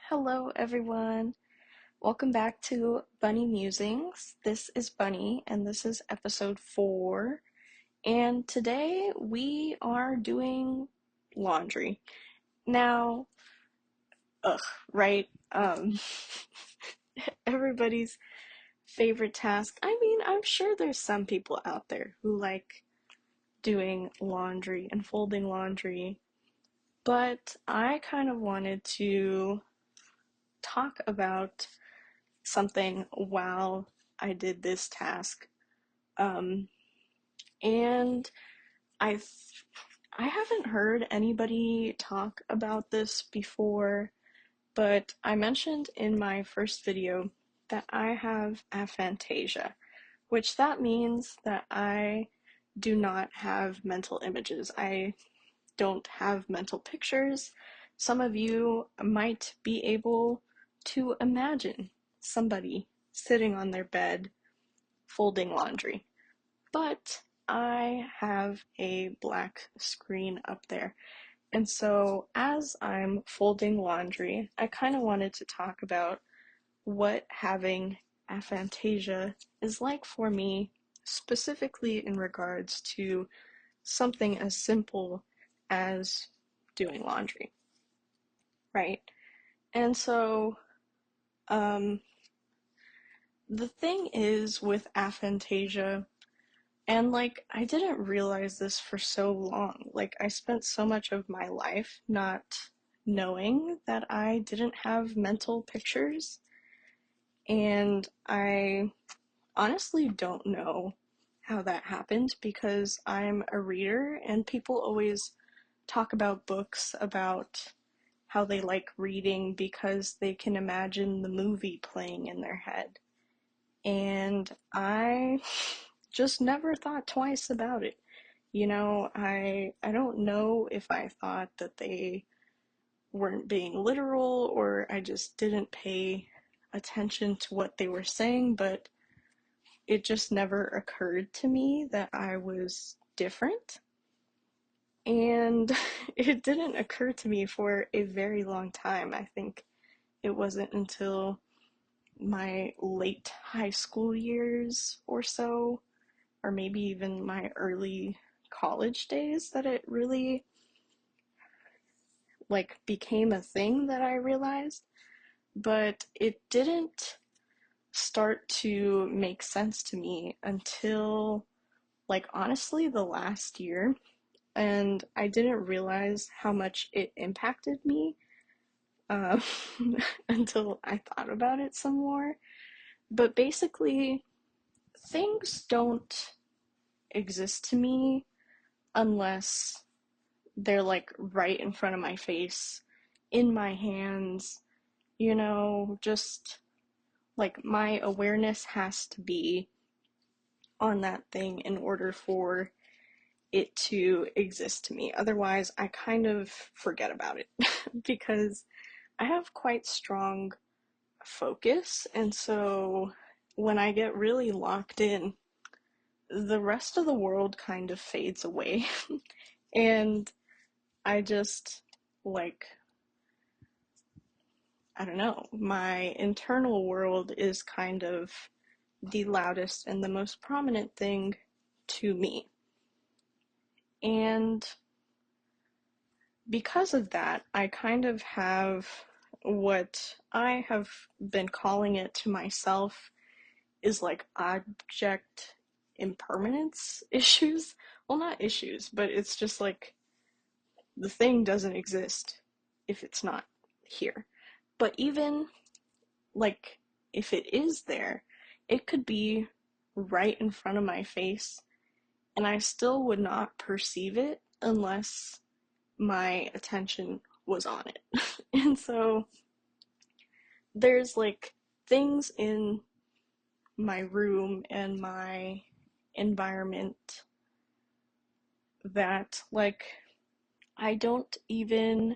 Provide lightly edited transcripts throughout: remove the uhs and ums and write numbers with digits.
Hello everyone. Welcome back to Bunny Musings. This is Bunny and this is episode 4. And today we are doing laundry. Now, ugh, right? Everybody's favorite task. I mean, I'm sure there's some people out there who like doing laundry and folding laundry, but I kind of wanted to talk about something while I did this task. Um, and I I haven't heard anybody talk about this before, but I mentioned in my first video that I have aphantasia, which that means that I do not have mental images. I don't have mental pictures. Some of you might be able to imagine somebody sitting on their bed folding laundry, but I have a black screen up there. And so as I'm folding laundry, I kind of wanted to talk about what having aphantasia is like for me, specifically in regards to something as simple as doing laundry, right? And so, um, the thing is with aphantasia, and like, I didn't realize this for so long. Like, I spent so much of my life not knowing that I didn't have mental pictures, and I honestly don't know how that happened because I'm a reader, and people always talk about books about how they like reading because they can imagine the movie playing in their head. And I just never thought twice about it. I don't know if I thought that they weren't being literal or I just didn't pay attention to what they were saying, but it just never occurred to me that I was different. And it didn't occur to me for a very long time. I think it wasn't until my late high school years or so, or maybe even my early college days, that it really like became a thing that I realized. But it didn't start to make sense to me until like honestly the last year, and I didn't realize how much it impacted me uh, until I thought about it some more. But basically, things don't exist to me unless they're like right in front of my face, in my hands, just like my awareness has to be on that thing in order for it to exist to me. Otherwise, I kind of forget about it because I have quite strong focus, and so when I get really locked in, the rest of the world kind of fades away. And I just, like, I don't know, my internal world is kind of the loudest and the most prominent thing to me. And because of that, I kind of have what I have been calling it to myself is like object impermanence issues. Well, not issues, but it's just like the thing doesn't exist if it's not here. But even like if it is there, it could be right in front of my face and I still would not perceive it unless my attention was on it. And so there's like things in my room and my environment that like I don't even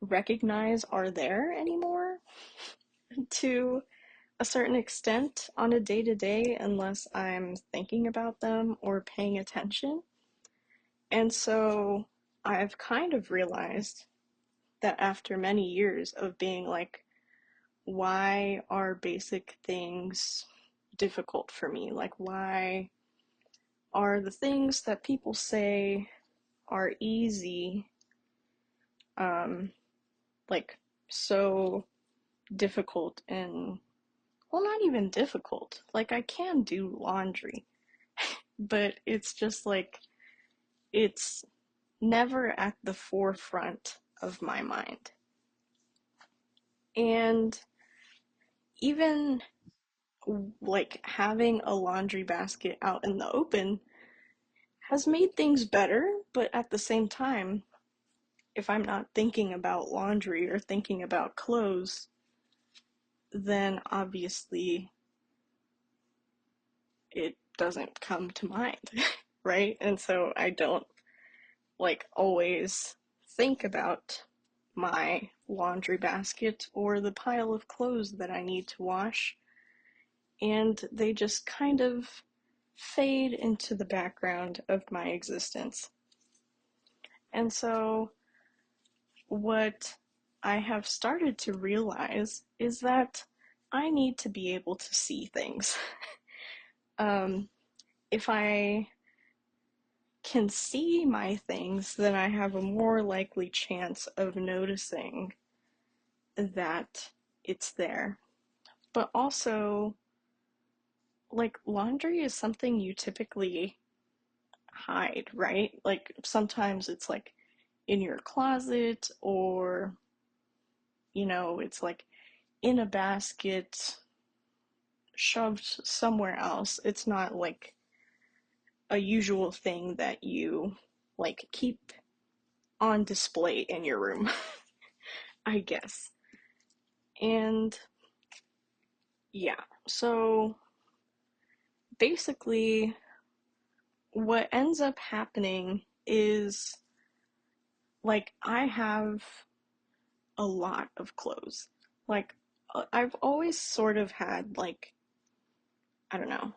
recognize are there anymore to a certain extent on a day to day unless I'm thinking about them or paying attention. And so I've kind of realized that after many years of being like, why are basic things difficult for me? Like, why are the things that people say are easy, um, like so difficult and, well, not even difficult. Like, I can do laundry, but it's just like, it's never at the forefront of my mind. And even like having a laundry basket out in the open has made things better, but at the same time, if I'm not thinking about laundry or thinking about clothes, then obviously it doesn't come to mind, right? And so I don't like always think about my laundry basket or the pile of clothes that I need to wash, and they just kind of fade into the background of my existence. And so what I have started to realize is that I need to be able to see things. um, if I can see my things, then I have a more likely chance of noticing that it's there. But also, like, laundry is something you typically hide, right? Like, sometimes it's like in your closet, or, it's like in a basket shoved somewhere else. It's not like a usual thing that you like keep on display in your room, I guess. And yeah, so basically, what ends up happening is like I have a lot of clothes. Like, I've always sort of had, like, I don't know,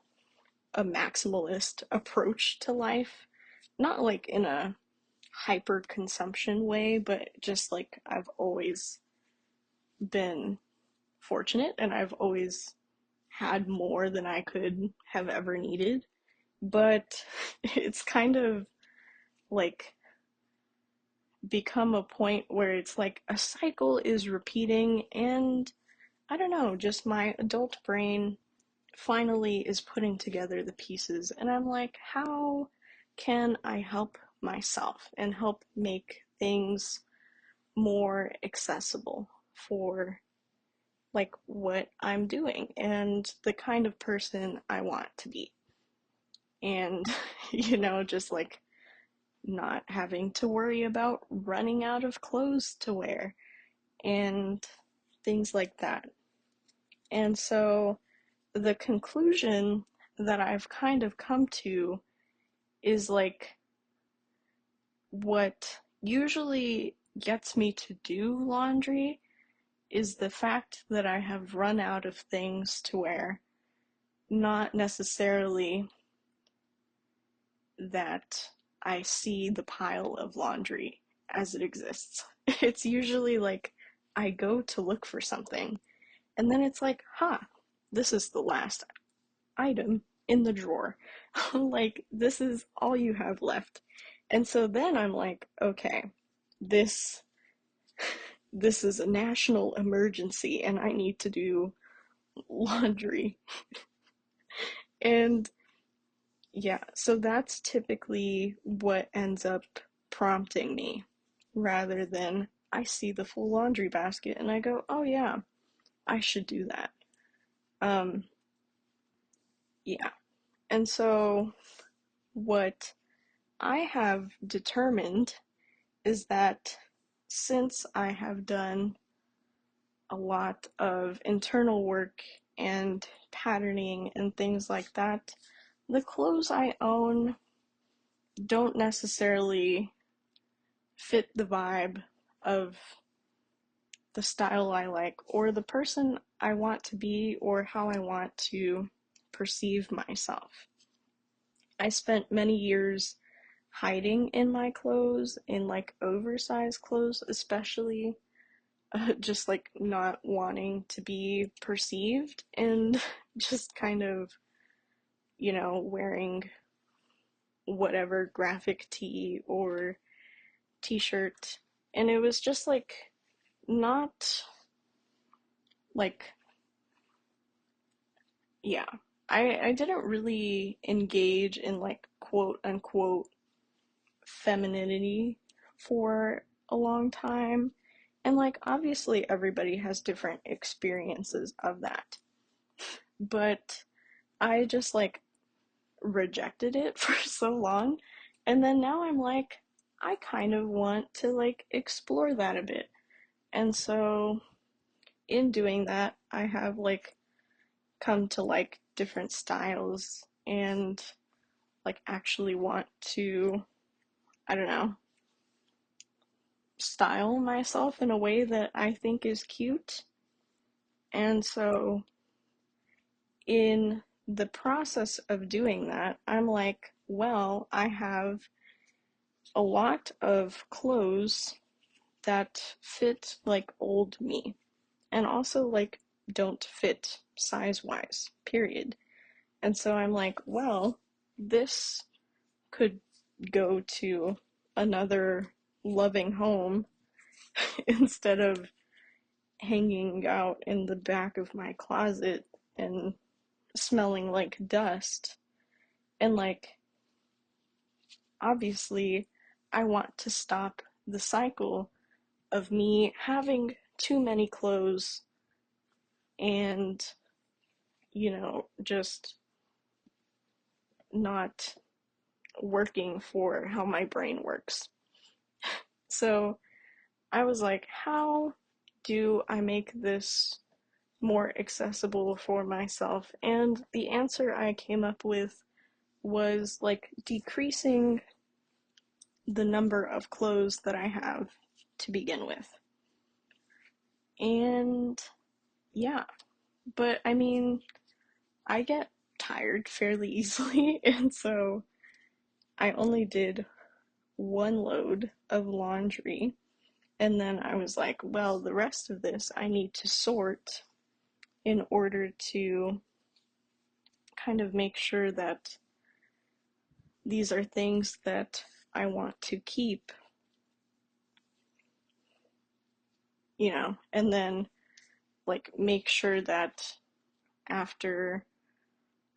a maximalist approach to life. Not like in a hyper consumption way, but just like I've always been fortunate and I've always had more than I could have ever needed. But it's kind of like become a point where it's like a cycle is repeating, and I don't know, just my adult brain finally is putting together the pieces, and I'm like, how can I help myself and help make things more accessible for like what I'm doing and the kind of person I want to be? And just like not having to worry about running out of clothes to wear and things like that. And so the conclusion that I've kind of come to is like, what usually gets me to do laundry is the fact that I have run out of things to wear, not necessarily that I see the pile of laundry as it exists. It's usually like I go to look for something, and then it's like, this is the last item in the drawer. Like, this is all you have left. And so then I'm like, okay, this this is a national emergency and I need to do laundry. And yeah, so that's typically what ends up prompting me, rather than I see the full laundry basket and I go, oh yeah, I should do that. Um, yeah. And so what I have determined is that since I have done a lot of internal work and patterning and things like that, the clothes I own don't necessarily fit the vibe of the style I like, or the person I want to be, or how I want to perceive myself. I spent many years hiding in my clothes, in like oversized clothes, especially just like not wanting to be perceived and just kind of, wearing whatever graphic tee or t-shirt. And it was just like not like, yeah. I didn't really engage in like quote unquote femininity for a long time. And like obviously everybody has different experiences of that. But I just like rejected it for so long. And then now I'm like, I kind of want to like explore that a bit. And so in doing that, I have like come to like different styles and like actually want to, I don't know, style myself in a way that I think is cute. And so in the process of doing that, I'm like, well, I have a lot of clothes that fit like old me and also like don't fit size wise, period. And so I'm like, well, this could go to another loving home instead of hanging out in the back of my closet and smelling like dust. And like, obviously, I want to stop the cycle of me having too many clothes and, just not working for how my brain works. So I was like, how do I make this more accessible for myself? And the answer I came up with was like decreasing the number of clothes that I have to begin with. And yeah, but I mean, I get tired fairly easily, and so I only did one load of laundry. And then I was like, well, the rest of this I need to sort in order to kind of make sure that these are things that I want to keep, and then like make sure that after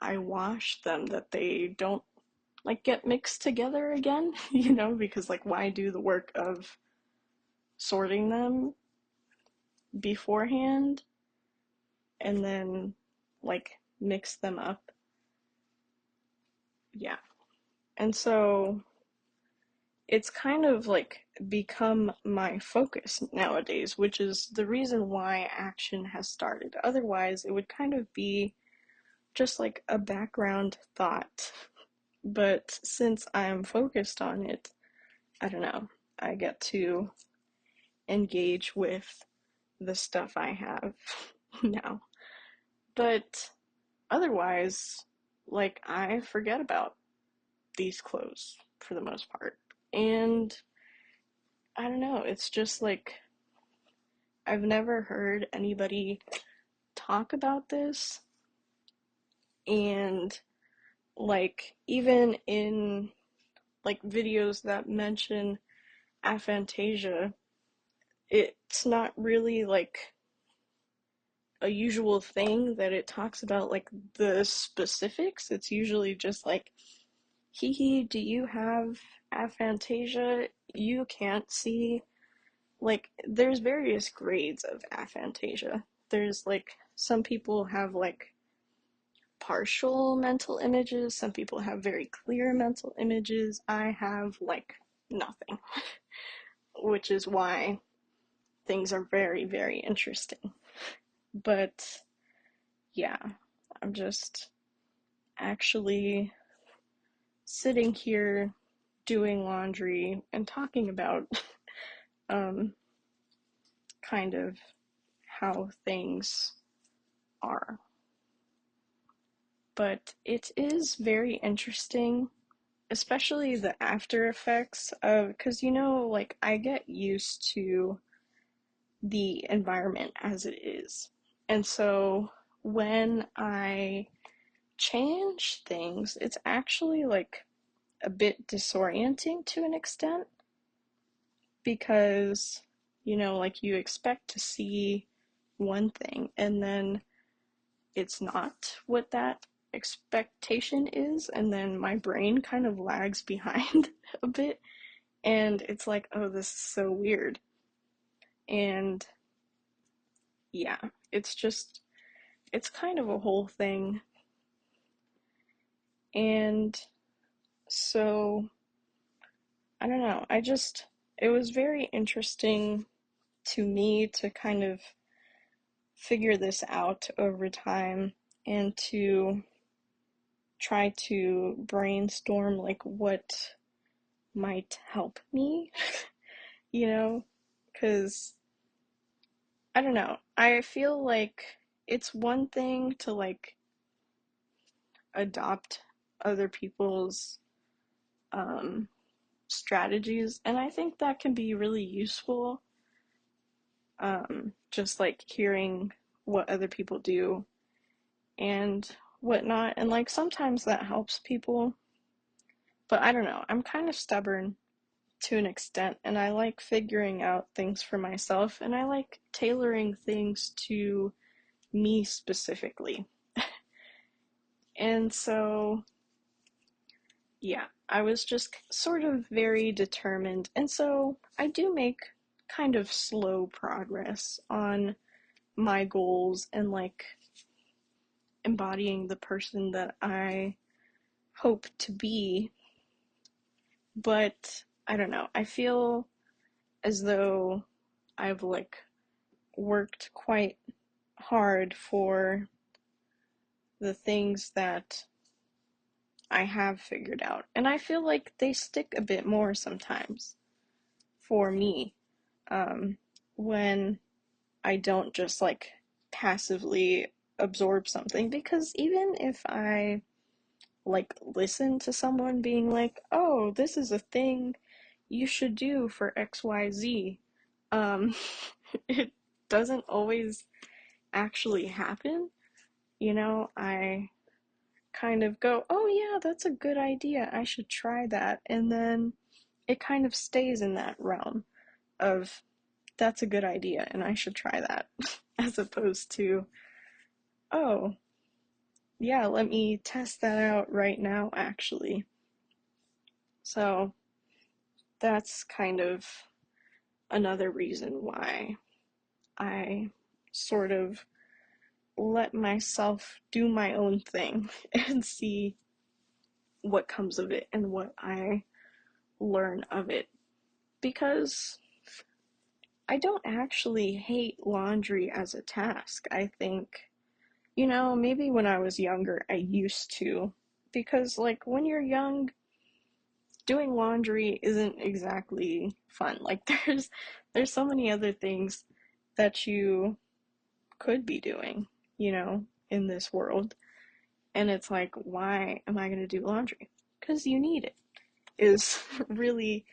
I wash them that they don't like get mixed together again, because like why do the work of sorting them beforehand and then like mix them up. Yeah. And so it's kind of like become my focus nowadays, which is the reason why action has started. Otherwise, it would kind of be just like a background thought. But since I'm focused on it, I don't know, I get to engage with the stuff I have now. But otherwise, like, I forget about these clothes for the most part. And I don't know, it's just like I've never heard anybody talk about this. And like, even in like videos that mention aphantasia, it's not really like a usual thing that it talks about like the specifics. It's usually just like, hee hee, do you have aphantasia? You can't see. Like, there's various grades of aphantasia. There's like, some people have like partial mental images, some people have very clear mental images. I have like nothing, which is why things are very, very interesting. But yeah, I'm just actually sitting here doing laundry and talking about um, kind of how things are. But it is very interesting, especially the after effects of, because like I get used to the environment as it is. And so when I change things, it's actually like a bit disorienting to an extent because, like you expect to see one thing and then it's not what that expectation is, and then my brain kind of lags behind a bit, and it's like, oh, this is so weird. And yeah, it's kind of a whole thing. And so, I don't know, it was very interesting to me to kind of figure this out over time and to try to brainstorm like what might help me, you know, because I don't know. I feel like it's one thing to like adopt other people's um, strategies, and I think that can be really useful. Just like hearing what other people do and whatnot, and like sometimes that helps people, but I don't know. I'm kind of stubborn to an extent, and I like figuring out things for myself, and I like tailoring things to me specifically. And so, yeah, I was just sort of very determined. And so I do make kind of slow progress on my goals and like embodying the person that I hope to be. But I don't know. I feel as though I've like worked quite hard for the things that I have figured out. And I feel like they stick a bit more sometimes for me, um, when I don't just like passively absorb something. Because even if I like listen to someone being like, oh, this is a thing you should do for XYZ, um, it doesn't always actually happen. I kind of go, oh yeah, that's a good idea, I should try that. And then it kind of stays in that realm of, that's a good idea and I should try that, as opposed to, oh, yeah, let me test that out right now, actually. So that's kind of another reason why I sort of let myself do my own thing and see what comes of it and what I learn of it. Because I don't actually hate laundry as a task. I think, maybe when I was younger, I used to. Because, like, when you're young, doing laundry isn't exactly fun. Like, there's so many other things that you could be doing, in this world. And it's like, why am I going to do laundry? Because you need it, is really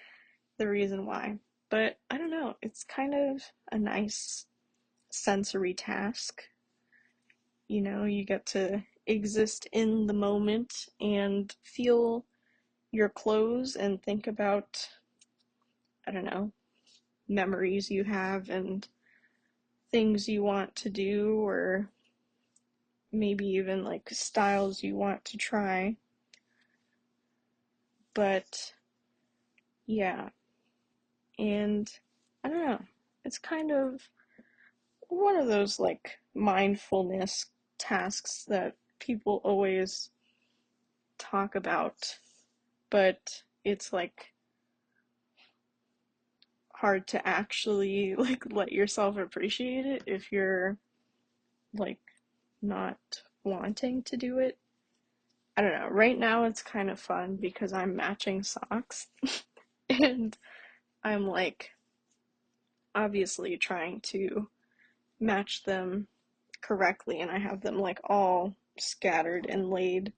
the reason why. But I don't know, it's kind of a nice sensory task. You get to exist in the moment and feel your clothes and think about, I don't know, memories you have and things you want to do, or maybe even like styles you want to try. But yeah, and I don't know, it's kind of one of those like mindfulness tasks that people always talk about, but it's like hard to actually like let yourself appreciate it if you're like not wanting to do it. I don't know. Right now it's kind of fun because I'm matching socks and I'm like obviously trying to match them correctly, and I have them like all scattered and laid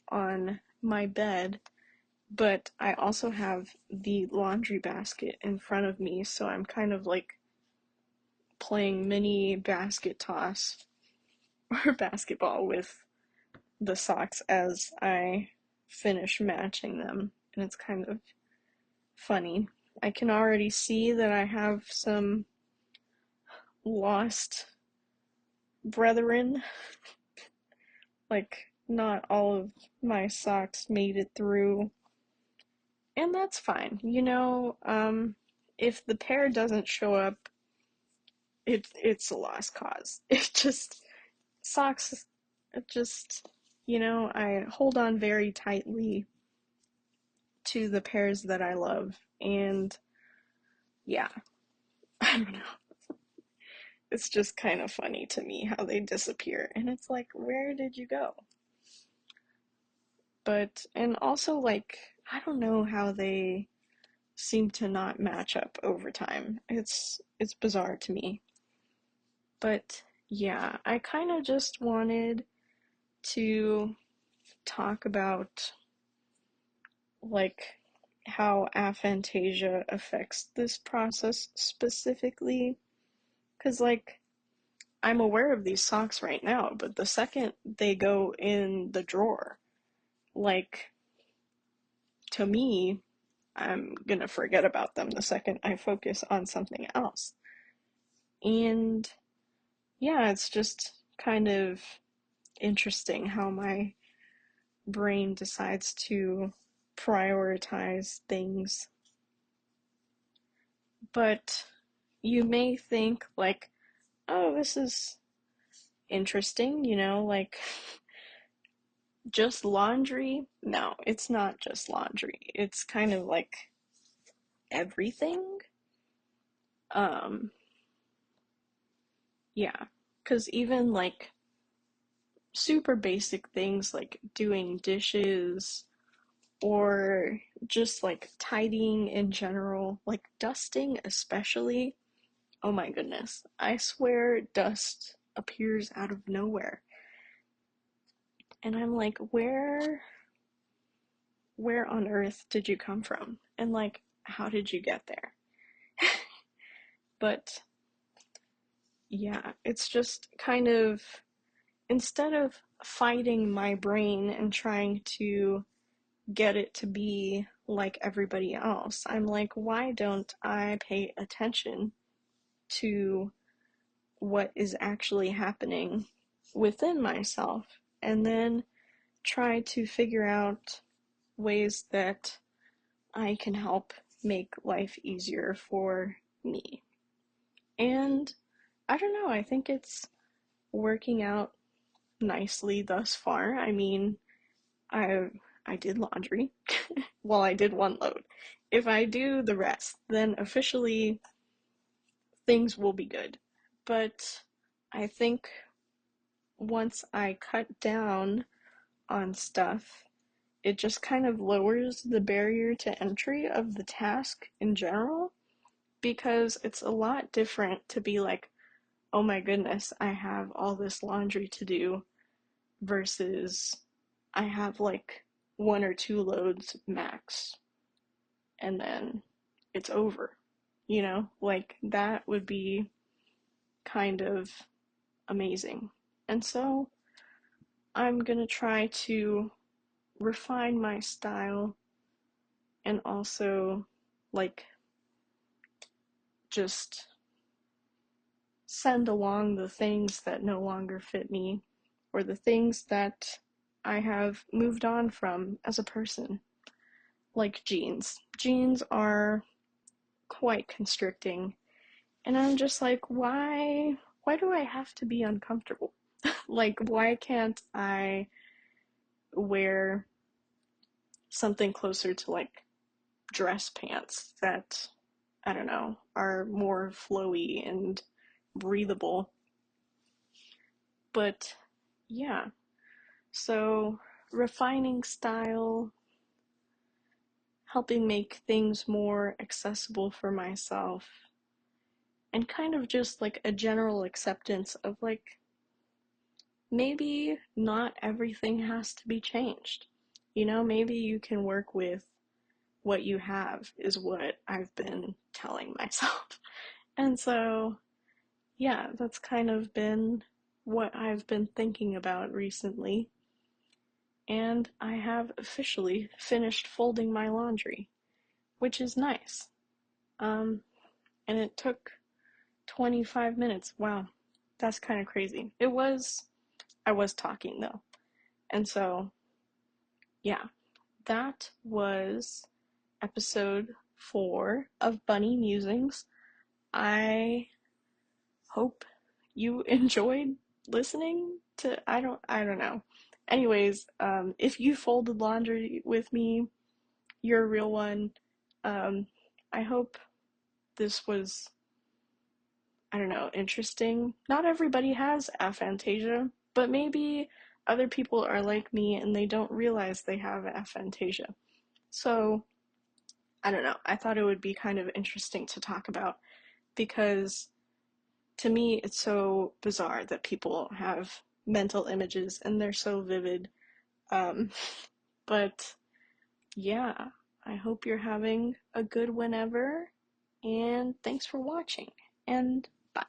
on my bed, But I also have the laundry basket in front of me, so I'm kind of like playing mini basket toss or basketball with the socks as I finish matching them, and it's kind of funny. I can already see that I have some lost brethren, like not all of my socks made it through, and that's fine. If the pair doesn't show up, it's a lost cause. It just socks, it just I hold on very tightly to the pairs that I love, and yeah, I don't know. It's just kind of funny to me how they disappear, and it's like, where did you go? And also, like, I don't know how they seem to not match up over time. It's bizarre to me. But yeah, I kind of just wanted to talk about like how aphantasia affects this process specifically, because like I'm aware of these socks right now, but the second they go in the drawer, like, to me, I'm gonna forget about them the second I focus on something else. And yeah, it's just kind of interesting how my brain decides to prioritize things. But you may think, like, oh, this is interesting, like just laundry. No, it's not just laundry. It's kind of like everything. Um, yeah, because even like super basic things like doing dishes or just like tidying in general, like dusting especially. Oh my goodness. I swear dust appears out of nowhere. And I'm like, where on earth did you come from? And like, how did you get there? But yeah, it's just kind of, instead of fighting my brain and trying to get it to be like everybody else, I'm like, why don't I pay attention to what is actually happening within myself and then try to figure out ways that I can help make life easier for me. And I don't know, I think it's working out nicely thus far. I mean, I I did laundry. Well, I did one load. If I do the rest, then officially things will be good. But I think once I cut down on stuff, it just kind of lowers the barrier to entry of the task in general, because it's a lot different to be like, oh my goodness, I have all this laundry to do, versus I have like one or two loads max and then it's over. Like that would be kind of amazing. And so I'm gonna try to refine my style and also like just send along the things that no longer fit me or the things that I have moved on from as a person. Like jeans. Jeans are quite constricting, and I'm just like, why do I have to be uncomfortable? Like, why can't I wear something closer to like dress pants that, I don't know, are more flowy and breathable? But yeah, so refining style, helping make things more accessible for myself, and kind of just like a general acceptance of like, maybe not everything has to be changed. Maybe you can work with what you have is what I've been telling myself. And so, yeah, that's kind of been what I've been thinking about recently. And I have officially finished folding my laundry, which is nice. Um, and it took 25 minutes. Wow, that's kind of crazy. I was talking though. And so, yeah, that was episode 4 of Bunny Musings. I hope you enjoyed listening to I don't know. Anyways, if you folded laundry with me, you're a real one. Um, I hope this was, I don't know, interesting. Not everybody has aphantasia, but maybe other people are like me and they don't realize they have aphantasia. So, I don't know. I thought it would be kind of interesting to talk about because to me it's so bizarre that people have mental images and they're so vivid. Um, but yeah, I hope you're having a good whenever, and thanks for watching, and bye.